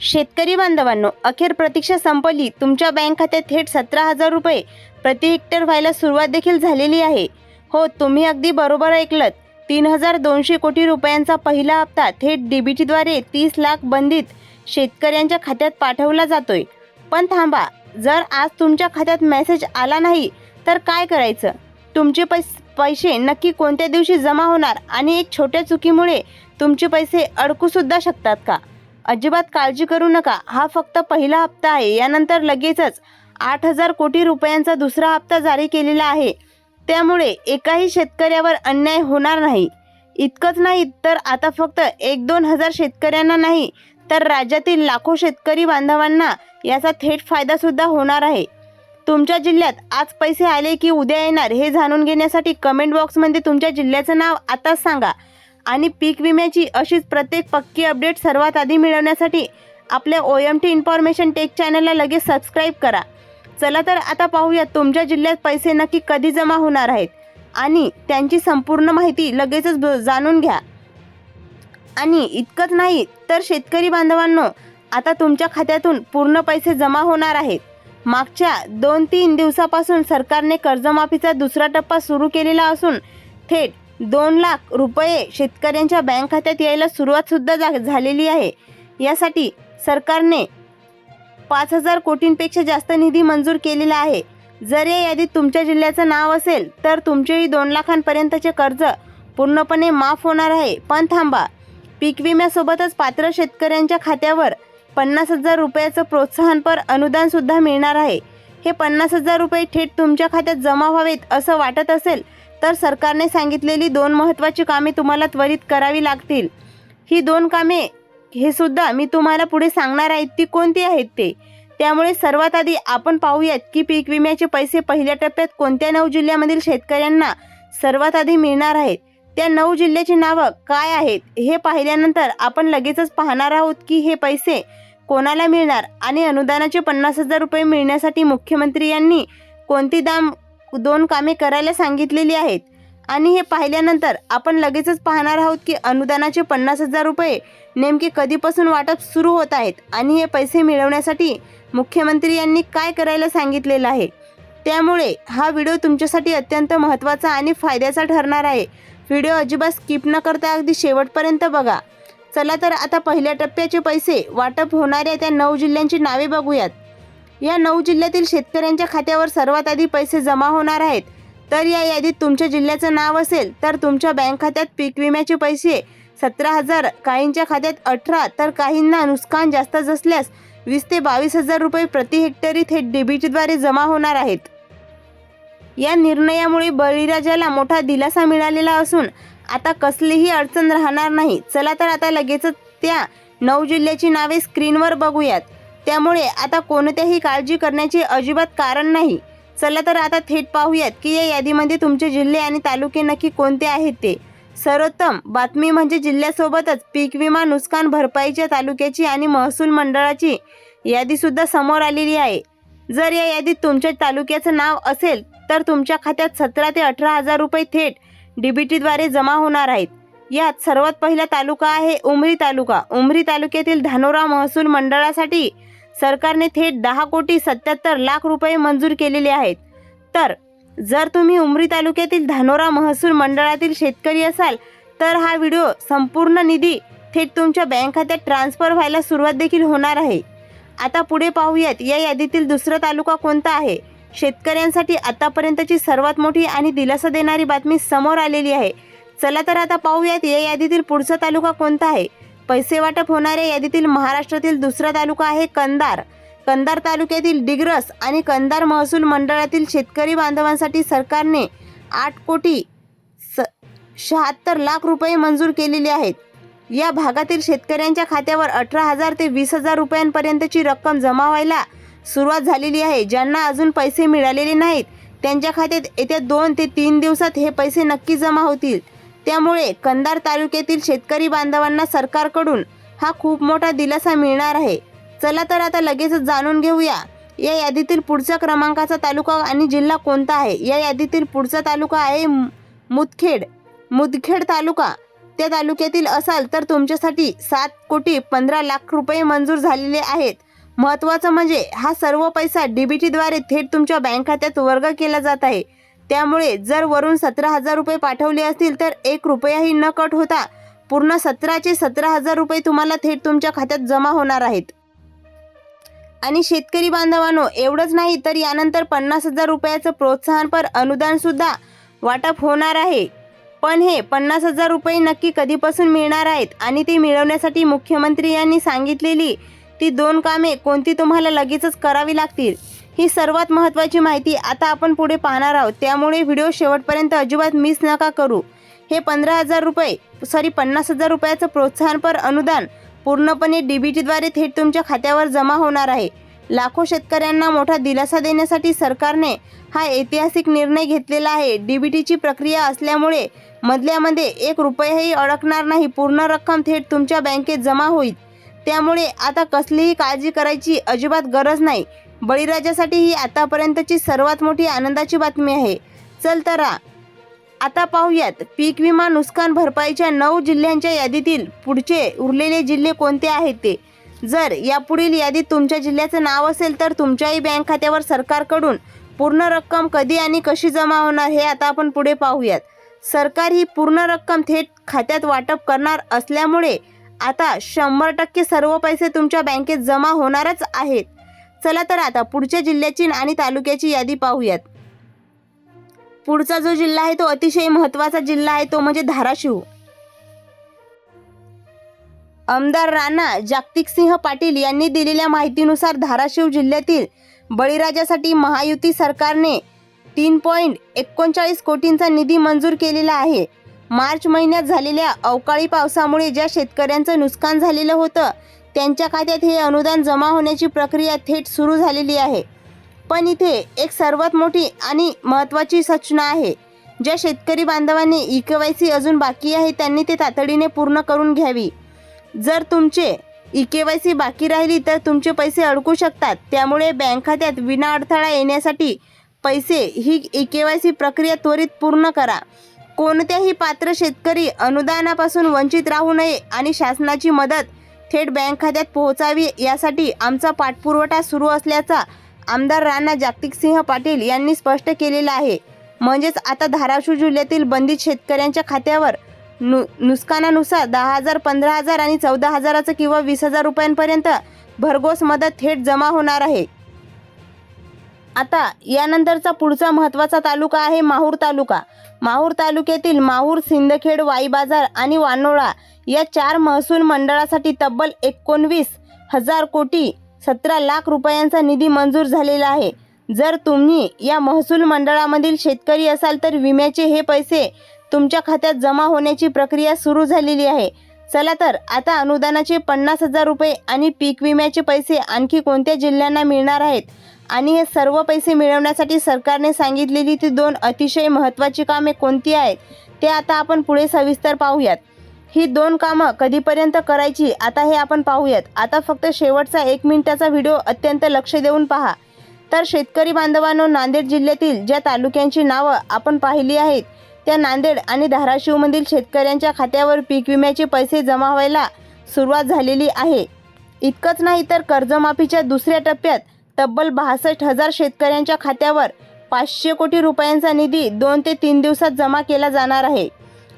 शेतकरी बांधवांनो, अखेर प्रतीक्षा संपली. तुमच्या बँक खात्यात थेट 17,000 रुपये प्रति हेक्टर व्हायला सुरुवात देखील झालेली आहे. हो, तुम्ही अगदी बरोबर ऐकलत. 3,200 कोटी रुपयांचा पहिला हप्ता थेट डीबीटीद्वारे 30 लाख बंधित शेतकऱ्यांच्या खात्यात पाठवला जातोय. पण थांबा, जर आज तुमच्या खात्यात मेसेज आला नाही तर काय करायचं? तुमचे पैसे नक्की कोणत्या दिवशी जमा होणार आणि एक छोट्या चुकीमुळे तुमचे पैसे अडकूसुद्धा शकतात का? अजिबात काळजी करू नका. हा फक्त पहिला हप्ता आहे. यानंतर लगेचच 8,000 कोटी रुपयांचा दुसरा हप्ता जारी केलेला आहे. त्यामुळे एकाही शेतकऱ्यावर अन्याय होणार नाही. इतकंच नाही तर आता फक्त 1-2 हजार शेतकऱ्यांना नाही तर राज्यातील लाखो शेतकरी बांधवांना याचा थेट फायदासुद्धा होणार आहे. तुमच्या जिल्ह्यात आज पैसे आले की उद्या येणार हे जाणून घेण्यासाठी कमेंट बॉक्समध्ये तुमच्या जिल्ह्याचं नाव आताच सांगा. आणि पीक विम्याची अशीच प्रत्येक पक्की अपडेट सर्वात आधी मिळवण्यासाठी आपल्या OMT इन्फॉर्मेशन टेक चॅनलला लगेच सबस्क्राईब करा. चला तर आता पाहूयात तुमच्या जिल्ह्यात पैसे नक्की कधी जमा होणार आहेत आणि त्यांची संपूर्ण माहिती लगेचच जाणून घ्या. आणि इतकंच नाही तर शेतकरी बांधवांनो, आता तुमच्या खात्यातून पूर्ण पैसे जमा होणार आहेत. मागच्या 2-3 दिवसापासून सरकारने कर्जमाफीचा दुसरा टप्पा सुरू केलेला असून थेट 2 लाख रुपये शेतकऱ्यांच्या बँक खात्यात यायला सुरुवातसुद्धा झालेली आहे. यासाठी सरकारने 5,000 कोटींपेक्षा जास्त निधी मंजूर केलेला आहे. जर या यादीत तुमच्या जिल्ह्याचं नाव असेल तर तुमचेही 2 लाखांपर्यंतचे कर्ज पूर्णपणे माफ होणार आहे. पण थांबा, पीक विम्यासोबतच पात्र शेतकऱ्यांच्या खात्यावर 50,000 रुपयाचं प्रोत्साहनपर अनुदानसुद्धा मिळणार आहे. हे 50,000 रुपये थेट तुमच्या खात्यात जमा व्हावेत असं वाटत असेल तर सरकारने सांगितलेली 2 महत्त्वाची कामे तुम्हाला त्वरित करावी लागतील. ही 2 कामे हे सुद्धा मी तुम्हाला पुढे सांगणार आहे ती कोणती आहेत ते. त्यामुळे सर्वात आधी आपण पाहूयात की पीक विम्याचे पैसे पहिल्या टप्प्यात कोणत्या 9 जिल्ह्यामधील शेतकऱ्यांना सर्वात आधी मिळणार आहेत. त्या 9 जिल्ह्याची नावं काय आहेत हे पाहिल्यानंतर आपण लगेचच पाहणार आहोत की हे पैसे कोणाला मिळणार आणि अनुदानाचे 50,000 रुपये मिळण्यासाठी मुख्यमंत्री यांनी कोणती 2 कामे करायला सांगितलेली आहेत. आणि हे पाहिल्यानंतर आपण लगेचच पाहणार आहोत की अनुदानाचे 50,000 रुपये नेमके कधीपासून वाटप सुरू होत आहेत आणि हे पैसे मिळवण्यासाठी मुख्यमंत्री यांनी काय करायला सांगितलेलं आहे. त्यामुळे हा व्हिडिओ तुमच्यासाठी अत्यंत महत्त्वाचा आणि फायद्याचा ठरणार आहे. व्हिडिओ अजिबात स्किप न करता अगदी शेवटपर्यंत बघा. चला तर आता पहिल्या टप्प्याचे पैसे वाटप होणाऱ्या त्या 9 जिल्ह्यांची नावे बघूयात. या 9 जिल्ह्यातील शेतकऱ्यांच्या खात्यावर सर्वात आधी पैसे जमा होणार आहेत. तर या यादीत तुमच्या जिल्ह्याचं नाव असेल तर तुमच्या बँक खात्यात पीक विम्याचे पैसे 17,000, काहींच्या खात्यात 18 तर काहींना नुकसान जास्त असल्यास 20 ते 22,000 रुपये प्रति हेक्टरी थेट डीबीटीद्वारे जमा होणार आहेत. या निर्णयामुळे बळीराजाला मोठा दिलासा मिळालेला असून आता कसलीही अडचण राहणार नाही. चला तर आता लगेचच त्या 9 जिल्ह्याची नावे स्क्रीनवर बघूयात. त्यामुळे आता कोणत्याही काळजी करण्याचे अजिबात कारण नाही. चला तर आता थेट पाहूयात की या यादीमध्ये तुमचे जिल्हे आणि तालुके नक्की कोणते आहेत ते. सर्वोत्तम बातमी म्हणजे जिल्ह्यासोबतच पीक विमा नुकसान भरपाईच्या तालुक्याची आणि महसूल मंडळाची यादीसुद्धा समोर आलेली आहे. जर या यादीत तुमच्या तालुक्याचं नाव असेल तर तुमच्या खात्यात 17 ते 18,000 रुपये थेट डीबीटीद्वारे जमा होणार आहेत. यात सर्वात पहिला तालुका आहे उमरी तालुका. उमरी तालुक्यातील धानोरा महसूल मंडळासाठी सरकारने थेट 10,77,00,000 रुपये मंजूर केलेले आहेत. तर जर तुम्ही उमरी तालुक्यातील धानोरा महसूल मंडळातील शेतकरी असाल तर हा व्हिडिओ संपूर्ण निधी थेट तुमच्या बँक खात्यात ट्रान्सफर व्हायला सुरुवात देखील होणार आहे. आता पुढे पाहूयात या यादीतील दुसरा तालुका कोणता आहे. शेतकऱ्यांसाठी आतापर्यंतची सर्वात मोठी आणि दिलासा देणारी बातमी समोर आलेली आहे. चला तर आता पाहूयात या यादीतील पुढचा तालुका कोणता आहे. पैसे वाटप होणाऱ्या यादीतील महाराष्ट्रातील दुसरा तालुका आहे कंधार. कंधार तालुक्यातील डिग्रस आणि कंधार महसूल मंडळातील शेतकरी बांधवांसाठी सरकारने 8,76,00,000 रुपये मंजूर केलेले आहेत. या भागातील शेतकऱ्यांच्या खात्यावर 18,000 ते 20,000 रुपयांपर्यंतची रक्कम जमा व्हायला सुरुवात झालेली आहे. ज्यांना अजून पैसे मिळालेले नाहीत त्यांच्या खात्यात येत्या 2 ते 3 दिवसात हे पैसे नक्की जमा होतील. त्यामुळे कंधार तालुक्यातील शेतकरी बांधवांना सरकारकडून हा खूप मोठा दिलासा मिळणार आहे. चला तर आता लगेचच जाणून घेऊया या यादीतील पुढच्या क्रमांकाचा तालुका आणि जिल्हा कोणता आहे. या यादीतील पुढचा तालुका आहे मुदखेड. मुदखेड तालुका त्या तालुक्यातील असाल तर तुमच्यासाठी 7,15,00,000 रुपये मंजूर झालेले आहेत. महत्त्वाचं म्हणजे हा सर्व पैसा DBTद्वारे थेट तुमच्या बँक खात्यात वर्ग केला जात आहे. त्यामुळे जर वरून 17,000 रुपये पाठवले असतील तर 1 रुपयाही न कट होता पूर्ण 17चे 17,000 रुपये तुम्हाला थेट तुमच्या खात्यात जमा होणार आहेत. आणि शेतकरी बांधवांनो, एवढंच नाही तर यानंतर 50,000 रुपयाचं प्रोत्साहनपर अनुदान सुद्धा वाटप होणार आहे. पण हे 50,000 रुपये नक्की कधीपासून मिळणार आहेत आणि ते मिळवण्यासाठी मुख्यमंत्री यांनी सांगितलेली ती 2 कामे कोणती तुम्हाला लगेचच करावी लागतील, ही सर्वात महत्त्वाची माहिती आता आपण पुढे पाहणार आहोत. त्यामुळे व्हिडिओ शेवटपर्यंत अजिबात मिस नका करू. हे 50,000 रुपयाचं प्रोत्साहनपर अनुदान पूर्णपणे DBTद्वारे थेट तुमच्या खात्यावर जमा होणार आहे. लाखो शेतकऱ्यांना मोठा दिलासा देण्यासाठी सरकारने हा ऐतिहासिक निर्णय घेतलेला आहे. DBTची प्रक्रिया असल्यामुळे मधल्यामध्ये 1 रुपयाही अडकणार नाही. पूर्ण रक्कम थेट तुमच्या बँकेत जमा होईल. त्यामुळे आता कसलीही काळजी करायची अजिबात गरज नाही. बळीराजासाठी ही आतापर्यंतची सर्वात मोठी आनंदाची बातमी आहे. चल तर आता पाहूयात पीक विमा नुकसान भरपाईच्या 9 जिल्ह्यांच्या यादीतील पुढचे उरलेले जिल्हे कोणते आहेत ते. जर यापुढील यादीत तुमच्या जिल्ह्याचं नाव असेल तर तुमच्याही बँक खात्यावर सरकारकडून पूर्ण रक्कम कधी आणि कशी जमा होणार हे आता आपण पुढे पाहूयात. सरकार ही पूर्ण रक्कम थेट खात्यात वाटप करणार असल्यामुळे आता 100% सर्व पैसे तुमच्या बँकेत जमा होणारच आहेत. चला तर आता पुढच्या जिल्ह्याची आणि तालुक्याची यादी पाहूयात. पुढचा जो जिल्हा आहे तो अतिशय महत्त्वाचा जिल्हा आहे, तो म्हणजे धाराशिव. आमदार राणा जागतिकसिंह पाटील यांनी दिलेल्या माहितीनुसार धाराशिव जिल्ह्यातील बळीराजासाठी महायुती सरकारने 3.39 कोटींचा निधी मंजूर केलेला आहे. मार्च महिन्यात झालेल्या अवकाळी पावसामुळे ज्या शेतकऱ्यांचं नुकसान झालेलं होतं त्यांच्या खात्यात हे अनुदान जमा होण्याची प्रक्रिया थेट सुरू झालेली आहे. पण इथे एक सर्वात मोठी आणि महत्त्वाची सूचना आहे. ज्या शेतकरी बांधवांनी EKYC अजून बाकी आहे त्यांनी ते तातडीने पूर्ण करून घ्यावी. जर तुमचे EKYC बाकी राहिली तर तुमचे पैसे अडकू शकतात. त्यामुळे बँक खात्यात विना अडथळा येण्यासाठी पैसे ही EKYC प्रक्रिया त्वरित पूर्ण करा. कोणत्याही पात्र शेतकरी अनुदानापासून वंचित राहू नये आणि शासनाची मदत थेट बँक खात्यात पोहोचावी यासाठी आमचा पाठपुरावा सुरू असल्याचा आमदार राणा जागतिकसिंह पाटील यांनी स्पष्ट केलेलं आहे. म्हणजेच आता धाराशिव जिल्ह्यातील बंधित शेतकऱ्यांच्या खात्यावर नुकसानानुसार 10,000, 15,000 आणि 14,000 किंवा 20,000 रुपयांपर्यंत भरघोस मदत थेट जमा होणार आहे. आता यानंतरचा पुढचा महत्त्वाचा तालुका आहे माहूर तालुका. माहूर तालुक्यातील माहूर, सिंदखेड, वाई बाजार आणि वानोळा या 4 महसूल मंडळासाठी तब्बल 19,000 कोटी 17 लाख रुपयांचा निधी मंजूर झालेला आहे. जर तुम्ही या महसूल मंडळामधील शेतकरी असाल तर विम्याचे हे पैसे तुमच्या खात्यात जमा होण्याची प्रक्रिया सुरू झालेली आहे. चला तर आता अनुदानाचे 50,000 रुपये आणि पीक विम्याचे पैसे आणखी कोणत्या जिल्ह्यांना मिळणार आहेत आणि हे सर्व पैसे मिळवण्यासाठी सरकारने सांगितलेली ती 2 अतिशय महत्त्वाची कामे कोणती आहेत ते आता आपण पुढे सविस्तर पाहूयात. ही 2 कामं कधीपर्यंत करायची आता हे आपण पाहूयात. आता फक्त शेवटचा 1 मिनिटाचा व्हिडिओ अत्यंत लक्ष देऊन पहा. तर शेतकरी बांधवांनो, नांदेड जिल्ह्यातील ज्या तालुक्यांची नावं आपण पाहिली आहेत त्या नांदेड आणि धाराशिवमधील शेतकऱ्यांच्या खात्यावर पीक विम्याचे पैसे जमा व्हायला सुरुवात झालेली आहे. इतकंच नाही तर कर्जमाफीच्या दुसऱ्या टप्प्यात तब्बल 62,000 शेतकऱ्यांच्या खात्यावर 500 कोटी रुपयांचा निधी 2 ते 3 दिवसात जमा केला जाणार आहे.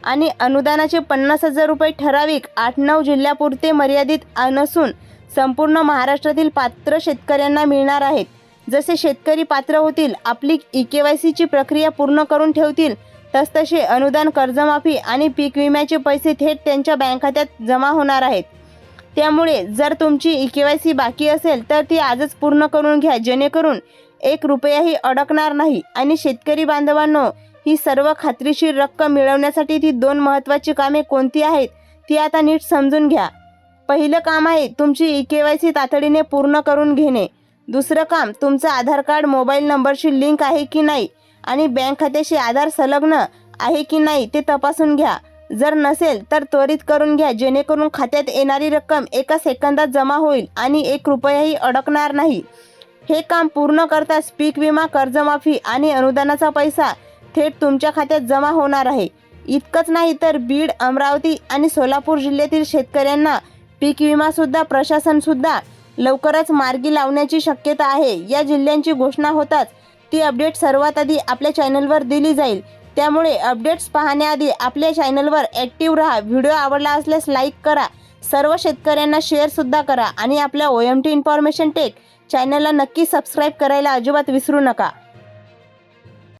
आणि अनुदानाचे 50,000 रुपये ठराविक 8-9 जिल्ह्यापुरते मर्यादित नसून संपूर्ण महाराष्ट्रातील पात्र शेतकऱ्यांना मिळणार आहेत. जसे शेतकरी पात्र होतील, आपली EKYCची प्रक्रिया पूर्ण करून ठेवतील, तसतसे अनुदान, कर्जमाफी आणि पीक विम्याचे पैसे थेट त्यांच्या बँक खात्यात जमा होणार आहेत. त्यामुळे जर तुमची EKYC बाकी असेल तर ती आजच पूर्ण करून घ्या, जेणेकरून 1 रुपयाही अडकणार नाही. आणि शेतकरी बांधवांनो, ही सर्व खात्रीशीर रक्कम मिळवण्यासाठी ती 2 महत्त्वाची कामे कोणती आहेत ती आता नीट समजून घ्या. पहिलं काम आहे तुमची EKYC तातडीने पूर्ण करून घेणे. दुसरं काम, तुमचं आधार कार्ड मोबाईल नंबरशी लिंक आहे की नाही आणि बँक खात्याशी आधार संलग्न आहे की नाही ते तपासून घ्या. जर नसेल तर त्वरित करून घ्या, जेणेकरून खात्यात येणारी रक्कम एका सेकंदात जमा होईल आणि 1 रुपयाही अडकणार नाही. हे काम पूर्ण करताच पीक विमा, कर्जमाफी आणि अनुदानाचा पैसा थेट तुमच्या खात्यात जमा होणार आहे. इतकंच नाही तर बीड, अमरावती आणि सोलापूर जिल्ह्यातील शेतकऱ्यांना पीक विमासुद्धा प्रशासनसुद्धा लवकरच मार्गी लावण्याची शक्यता आहे. या जिल्ह्यांची घोषणा होताच ती अपडेट सर्वात आधी आपल्या चॅनलवर दिली जाईल. त्यामुळे अपडेट्स पाहण्याआधी आपल्या चॅनलवर ॲक्टिव्ह राहा. व्हिडिओ आवडला असल्यास लाईक करा, सर्व शेतकऱ्यांना शेअरसुद्धा करा आणि आपल्या OMT इन्फॉर्मेशन टेक चॅनलला नक्की सबस्क्राईब करायला अजिबात विसरू नका.